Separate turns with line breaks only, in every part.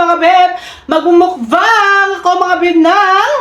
mga beb! Magmumukbang ako mga beb ng...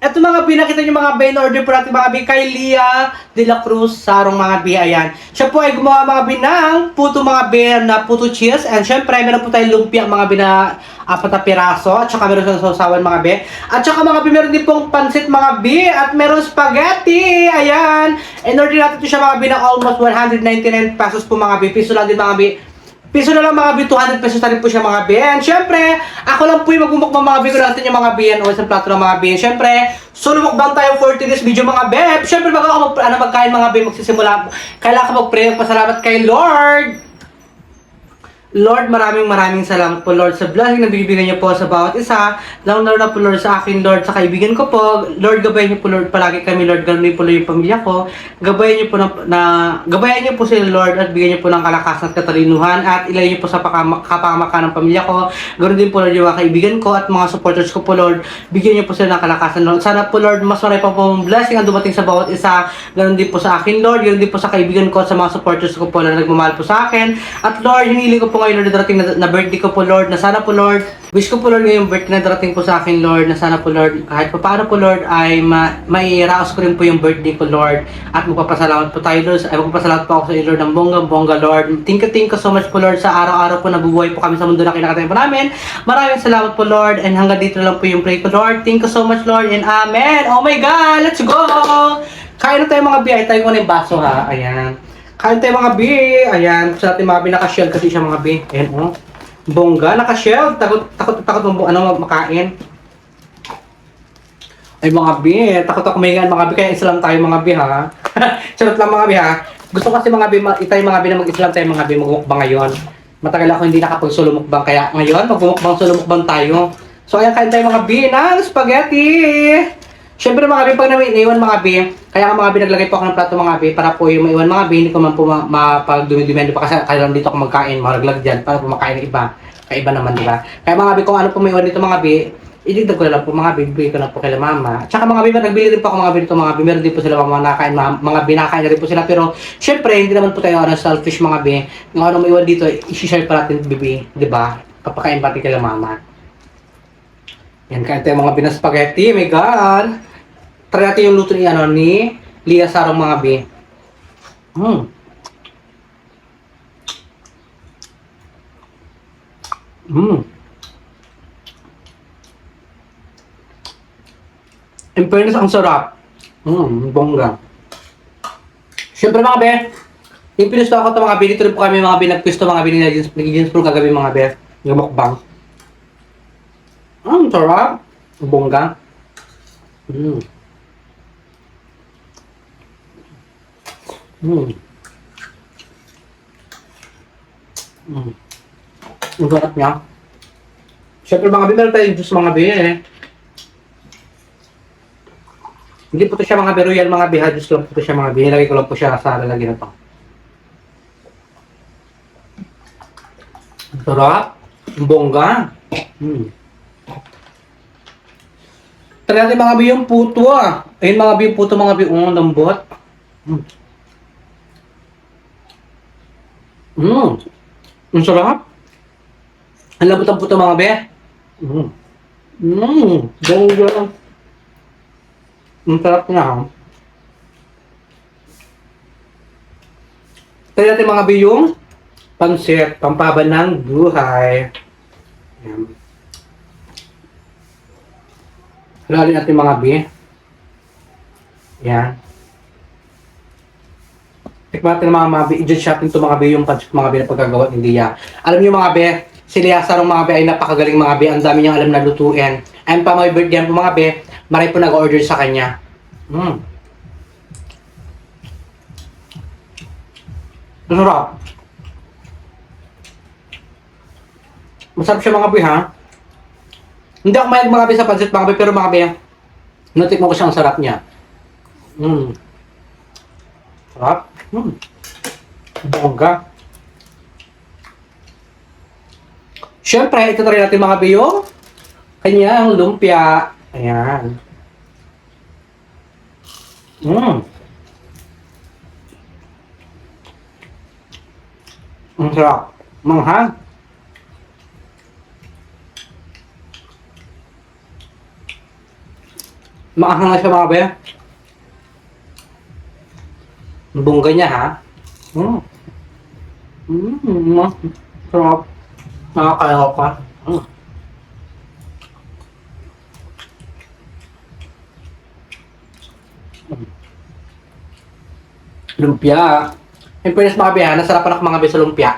Ito mga beb, nakita nyo mga beb, in-order po natin mga beb kay Lia de la Cruz Sarong mga beb, ayan. Siya po ay gumawa mga beb ng puto mga beb na puto cheese. And syempre, meron po tayong lumpia mga beb na 4 na piraso. At saka meron sa sausawan mga beb. At saka mga beb, meron din pong pansit mga beb. At meron spaghetti, ayan. In-order natin ito siya mga beb ng almost 199 pesos po mga beb. Piso lang din mga beb. Piso na lang mga bi, 200 pesos na rin po siya mga bi. And syempre, ako lang po yung magmumukbang mga bi ko natin yung mga bi o isang plato ng mga bi. Syempre, solo mukbang tayo for today's video mga bi. Syempre, bago ako magkain mga bi, magsisimula, kailangan ko mag-pray, magpasalamat kay Lord. Lord, maraming salamat po Lord sa blessing na binibigay niyo po sa bawat isa. Lalo na po Lord sa akin Lord, sa kaibigan ko po. Lord, gabayan niyo po Lord palagi kami Lord, ganoon po yung pamilya ko. Gabayan niyo po gabayan niyo po sila Lord at bigyan niyo po ng kalakasan at katalinuhan at ilayo niyo po sa kapamakan ng pamilya ko. Ganoon din po Lord yung mga kaibigan ko at mga supporters ko po Lord. Bigyan niyo po sila ng kalakasan Lord. Sana po Lord, mas marami pa po blessing ang dumating sa bawat isa. Ganoon din po sa akin Lord, ganoon din po sa kaibigan ko at sa mga supporters ko po na nagmamahal po sa akin. At Lord, hinihiling ko po ngayon Lord, darating na birthday ko po Lord, na sana po Lord, wish ko po Lord ngayong birthday na darating po sa akin Lord, na sana po Lord, kahit pa paano po Lord, ay mairaos ko rin po yung birthday ko Lord, at magpapasalamat po tayo Lord, ay magpapasalamat po ako sa iyo Lord ng bonggang-bongga Lord. Thank you so much po Lord sa araw-araw po na bubuhay po kami sa mundo na kinakatayin po namin. Maraming salamat po Lord, and hanggang dito lang po yung pray ko Lord. Thank you so much Lord, and amen. Oh my God, let's go! Kain na tayo mga biyay, tayo muna yung baso ha, ayan. Kain tayo mga bi. Ayan, sa natin mga bi, naka-shell kasi siya mga bi. Ayan oh. Bongga, naka-shell. Takot makain. Ay mga bi, takot ako mahingan mga bi, kaya isa lang tayo mga bi ha. Charot lang mga bi ha. Gusto kasi mga bi, itay mga bi na mag-isa lang tayo mga bi, magmukbang ngayon. Matagal ako hindi nakapag-solo mukbang, kaya ngayon magmukbang solo mukbang tayo. So ayan, kain tayo mga bi ng spaghetti. Siyempre mga bi, pag naiwan mga bi, kaya nga mga bi, naglagay po ako ng plato mga bi, para po yung maiwan mga bi, hindi ko man po mapag-dumi-dumi pa kasi kaya lang dito ako magkain, maraglag dyan, para po makain ng iba. Kaiba naman, di ba? Kaya mga bi, kung ano po maiwan dito mga bi, iligdag ko na lang po mga bi, bibigay ko na po kay mama. Tsaka mga bi, nagbili rin po ako mga bi dito mga bi, meron din po sila mga nakain, mga bi, nakain na rin po sila, pero syempre, hindi naman po tayo selfish mga bi, kung ano maiwan dito, i-share pa natin bibi, di ba? Papakain pati kay mama. Yan, kain tayo mga bi na spaghetti, my God! Try natin yung luto ni Lia Sarong mga bi. In fairness, ang sarap. Bongga. Siyempre mga be, yung pinusto ako ito mga be, dito rin po kami mga be, nagpisto mga be, nag-jeans po kagabi mga be, yung mukbang. Sarap. Bongga. Ang sarap niya. Siyempre mga bi, meron tayong juice mga bi eh. Hindi po ito siya mga bi, royal mga bi ha, juice lang po ito siya mga bi. Nilagay ko lang po siya sa lalagyan na ito. Ang sarap. Ang bongga. Try natin mga bi yung puto ah. Ayun mga bi yung puto mga bi, lambot. Ang sarap. Ang lambot ang puto mga be. Bongga. Ang sarap niya ha. Try natin mga be yung pansit, pampaban ng buhay. Ayan. Halalin natin mga be. Ayan. Tikman natin mga be, i-judge natin ito mga be, yung pansit mga be na pagkagawa ni Lia. Alam niyo mga be, si Lia Sarong mga be ay napakagaling mga be, ang dami niyang alam na lutuin. And pa may birthday po mga be, marami po nag-order sa kanya. Masarap. Masarap siya mga be ha. Hindi ako mahilig mga be sa pansit mga be, pero mga be, natikman ko siyang sarap niya. Sarap. Bongga. Siyempre, ito na rin natin mga be yung kanyang lumpia. Ayan. Ang sarap. Manghang. Maanghang na siya mga be. Ang bongga niya ha. Mm. Sarap. Nakakalaw ka. Mm. Lumpia. In fairness mga be ha, nasarapan ako mga be sa lumpia.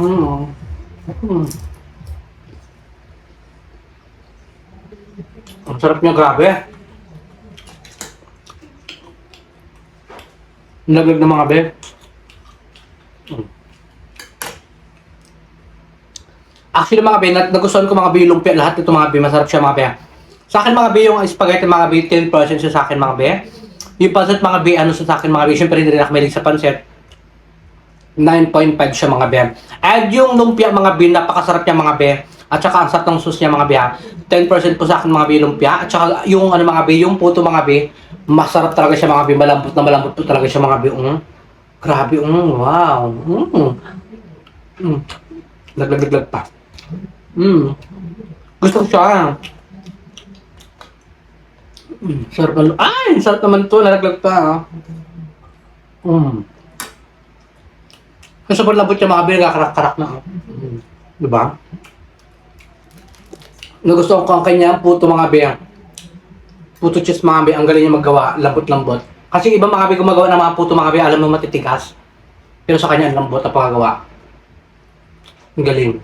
Mm. Mm. Ang sarap niya, grabe. Nilaglag ng mga be. Mm. Actually mga be, nagustuhan ko mga be yung lumpia. Lahat ito mga be, masarap siya mga be. Sa akin mga be, yung spaghetti mga be, 10% siya sa akin mga be. Yung pancit mga be, ano sa akin mga be, syempre hindi rin ako mahilig sa pancit. 9.5 siya mga be. And yung lumpia mga be, napakasarap niya mga be. At saka ang sarap ng sauce niya mga be. 10% po sa akin mga be lumpia. At saka yung ano mga be, yung puto mga be, masarap talaga siya mga be. Malambot na malambot po talaga siya mga be. Grabe, wow. Laglag pa. Gusto ko siya. Sarap naman. Ay, sarap naman to. Nalaglag pa. Kasi sobrang lambot siya mga be, nagkakarak-karak na. Diba? Nagustuhan ko ang kanyang puto mga be. Puto cheese mga be, ang galing niya maggawa, lambot-lambot. Kasi iba mga be gumagawa ng mga puto mga be, alam mo matitigas. Pero sa kanya ang lambot na paggawa. Ang galing.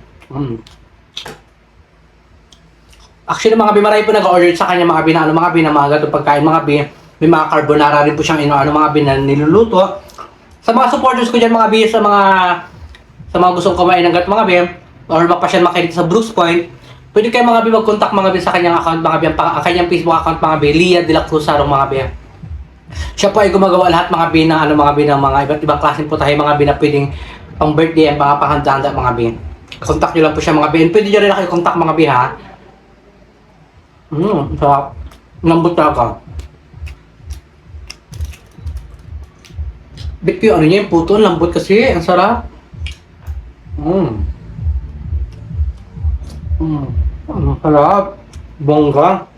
Actually mga be, marami po nag-order sa kanya mga be na ano mga be na mga gatong pagkain mga be. May mga carbonara rin po siyang ano mga be na niluluto. Sa mga supporters ko dyan mga be, sa mga gustong kumain ng gat mga be, or mapasyal makinig sa Brooks Point, pwede kayo mga be mag-contact mga be sa kanyang account mga be, ang kanyang Facebook account mga be, Lia de la Cruz Sarong mga be. Siya po ay gumagawa lahat mga be ng ano mga be ng mga iba't ibang klaseng putahe mga be na pwedeng pang birthday at mga pahanda-handa mga be. Contact nyo lang po siya mga be. And pwede nyo rin na kayo contact mga be ha. Sarap. Lambot talaga. Bet ko yung ano niya, yung puto, lambot kasi, ang sarap. Ang sarap. Bongga.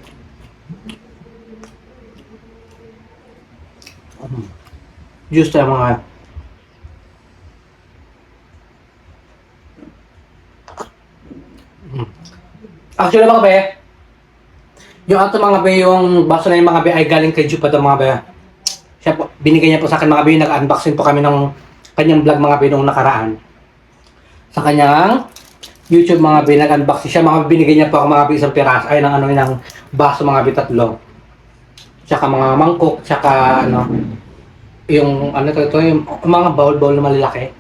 Juice tayo mga. Actually mga be, yung ato mga be, yung baso na yung mga be ay galing kay Jupa daw mga be. Siya po, binigay niya po sa akin mga be, nag-unboxing po kami ng kanyang vlog mga be nung nakaraan. Sa kanyang YouTube mga be, nag-unboxing siya, mga binigay niya po ako mga be isang piras, ay ng ano ng baso mga be 3. Tsaka mga mangkok, tsaka ano, yung ano to, yung mga bowl na malalaki.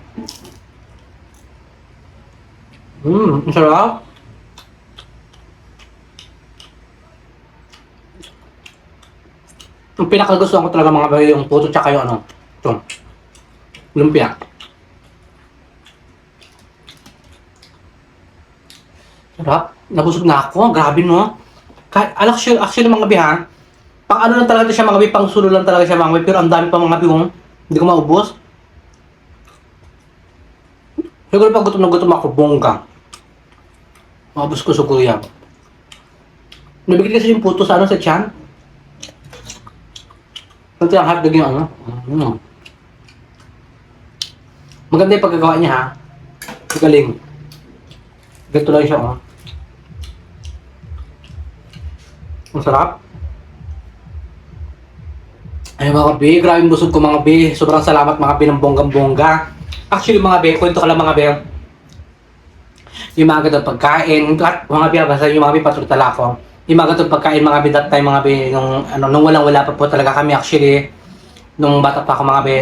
Ang sarap. Yung pinakagustuhan ko talaga mga be, yung puto tsaka yung ano, ito, lumpia. Sarap. Nabusog na ako. Grabe no. Actually mga be ha, pang ano lang talaga siya mga be, pang sulo lang talaga siya mga be, pero ang dami pa mga be hindi ko maubos. Siguro pag gutom na gutom ako, bongga. Maubos ko siguro yan. Nabigil kasi yung puto sa ano, sa tiyan. Pati ang hotdog yung ano. Maganda yung pagkagawa niya ha. Galing. Ganito lang siya oh. Ang sarap. Ay mga be, grabe yung busog ko mga be. Sobrang salamat mga be ng bonggang-bongga. Actually mga be, kwento ka lang mga be. Yung mga ganitong pagkain, mga be, basta yung mga be patrutala ko. Yung mga ganitong pagkain mga be, that time mga be, nung walang-wala pa po talaga kami actually. Nung bata pa ako mga be,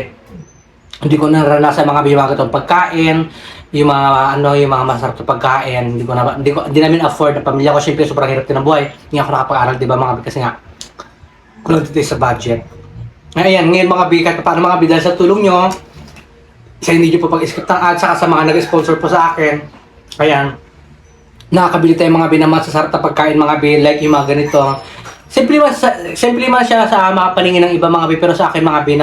hindi ko naranasan mga be, yung mga ganitong pagkain. Yung mga yung mga masarap na pagkain, hindi namin afford ang pamilya ko. Syempre sobrang hirap din ang buhay. Hindi ako nakapag-aral, 'di ba mga be, kasi nga kulang dito sa budget. Ayan, ngayon mga be, kahit paano mga be, dahil sa tulong nyo, sa hindi nyo po pag-skip ng ads, saka sa mga nag-sponsor po sa akin, ayan, nakakabili tayo mga be ng masasarap na pagkain mga be, like yung mga ganito, simple man siya sa mga paningin ng iba mga bi, pero sa akin mga bi,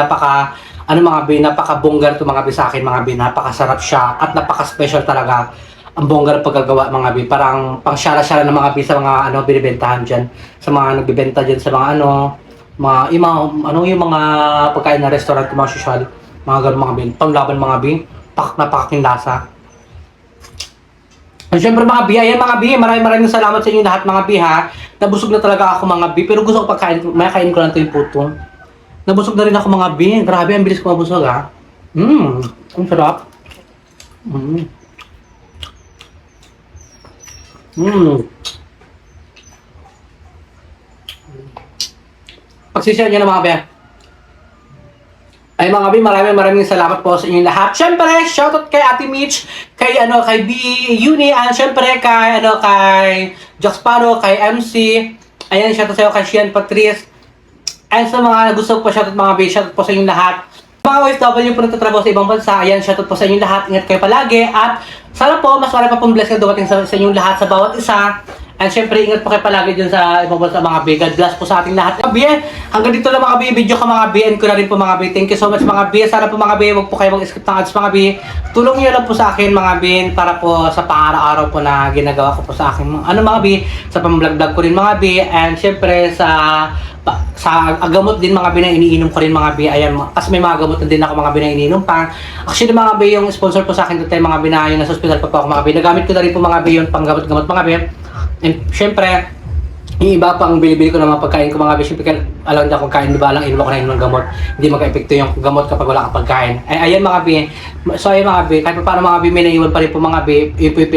napaka-bonggar to mga bi sa akin mga bi, napakasarap siya at napaka-special talaga ang bonggar paggagawa mga bi, parang pang syara-syara ng mga bi sa mga binibentahan diyan, sa mga nagbebenta diyan sa mga yung mga pagkain na restaurant, mga social, mga ganun mga bi, panglaban mga bi, napakaking lasa. At syempre mga bi, ayan mga bi, maraming salamat sa inyo lahat mga bi ha. Nabusog na talaga ako mga bi, pero gusto ko makain ko lang ito yung puto. Nabusog na rin ako mga bi, grabe ang bilis ko mabusog ha. Ang sarap. Pagsishare nyo na mga bi. Ay mga bi, maraming salamat po sa inyong lahat. Syempre, shoutout kay Ate Mitch, kay B Uni, and syempre kay Joxparo, kay MC. Ayan, shoutout sa iyo kay Shian Patrice. And sa mga gusto ko po shoutout mga bi, shoutout po sa inyong lahat. Mga OFW po nagtatrabaho sa ibang bansa, ayan, shoutout po sa inyong lahat. Ingat kayo palagi at sana po mas marami pa pong bless na dumating sa inyong lahat sa bawat isa. And syempre, ingat po kayo palagi dyan sa ibang bansa mga bi. God bless po sa ating lahat. Mga bi, hanggang dito lang mga bi. Video ko mga bi. And ko na rin po mga bi. Thank you so much mga bi. Sana po mga bi, huwag po kayo mag-skip ng ads mga bi. Tulong nyo lang po sa akin mga bi. Para po sa pang-araw-araw po na ginagawa ko po sa akin. Mga bi, sa pang-vlog-vlog ko rin mga bi. And syempre sa gamot din mga bi na iniinom ko rin mga bi. Ayan, kasi may mga gamot na din ako mga bi na iniinom pa. Actually mga bi, yung sponsor po sa akin dito mga bi na yun, nasa hospital pa po ako mga bi. Nagamit ko na rin po mga bi yun pang gamot-gamot mga bi. And syempre, yung iba pang bilibili ko ng mga pagkain ko mga bi, syempre alam niya kung kain, di ba lang inom ko na ng gamot. Hindi magka-epekto yung gamot kapag wala kang pagkain. Ay, ayan mga bi. So ayun mga bi, kahit pa paano mga bi, may naiwan pa rin po mga bi. Yun po yung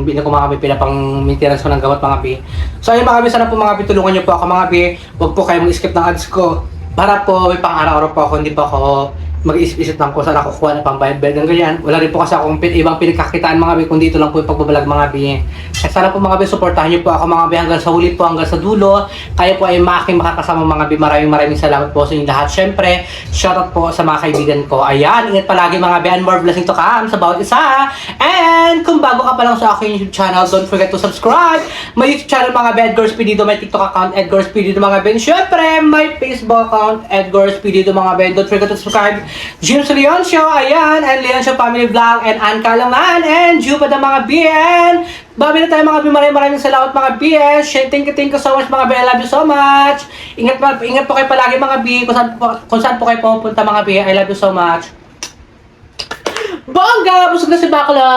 pinapang maintenance ko ng gamot mga bi. So ayun mga bi, sana po mga bi, tulungan niyo po ako mga bi. Huwag po kayo mag-skip ng ads ko. Para po may pang-araw-araw po ako, hindi po ako mag-isip-isip lang ko saan ako kuha ng pambayad-bayad ng ganyan. Wala rin po kasi akong ibang pinagkakitaan mga bi, kundi ito lang po yung pagbabalag mga bi. Kaya sana po mga bi, supportahan niyo po ako mga bi hanggang sa huli po, hanggang sa dulo. Kaya po ay maaking makakasama mga bi. Maraming salamat po sa inyo lahat. Syempre, shoutout po sa mga kaibigan ko. Ayan, ingat palagi mga bi, and more blessing to come sa bawat isa. And kung bago ka pa lang sa aking YouTube channel, don't forget to subscribe. May YouTube channel mga bi, Edgar Speedido, may TikTok account, Edgar Speedido mga bi. Syempre, may Facebook account, Edgar Speedido mga bi. Don't forget to subscribe. James Leoncio, ayan, and Leoncio Family Vlog, and Ann Kalaman, and Ju pa mga BN. Babi na tayo mga bi, maraming salamat mga BN. Thank you so much mga bi, I love you so much. Ingat po kayo palagi mga bi, kung saan po kayo pupunta mga bi, I love you so much. Bongga! Busog na si Bakla!